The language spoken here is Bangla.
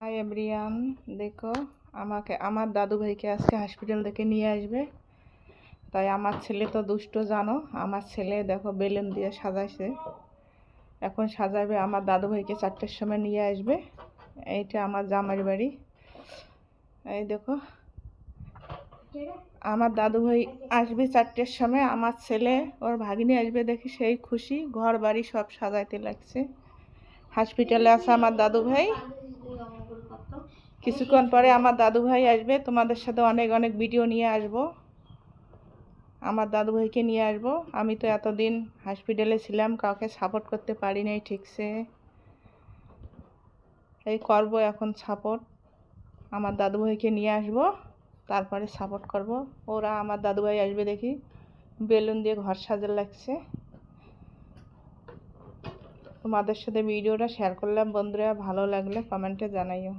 হাই এভরিওয়ান, দেখো আমার দাদু ভাইকে আজকে হসপিটাল থেকে নিয়ে আসবে। তাই আমার ছেলে তো দুষ্ট, জানো। আমার ছেলে দেখো বেলুন দিয়ে সাজাইছে, এখন সাজাবে। আমার দাদু ভাইকে 4টের সময় নিয়ে আসবে। এইটা আমার জামাইয়ের বাড়ি। এই দেখো আমার দাদু ভাই আসবে 4টের সময়। আমার ছেলে ওর ভাগিনী আসবে দেখি সেই খুশি, ঘর বাড়ি সব সাজাইতে লাগছে। হসপিটালে আছে আমার দাদু ভাই। কিছুক্ষণ পরে আমার দাদু ভাই আসবে, তোমাদের সাথে অনেক অনেক ভিডিও নিয়ে আসব। আমার দাদু ভাইকে নিয়ে আসব। আমি তো এতদিন হসপিটালে ছিলাম, কাউকে সাপোর্ট করতে পারি নাই ঠিকছে। এই করব এখন সাপোর্ট। আমার দাদু ভাইকে নিয়ে আসব, তারপরে সাপোর্ট করব। ওরা আমার দাদু ভাই আসবে দেখি বেলুন দিয়ে ঘর সাজার লাগছে। তোমাদের সাথে ভিডিওটা শেয়ার করলাম বন্ধুরা, ভালো লাগলে কমেন্টে জানাইও।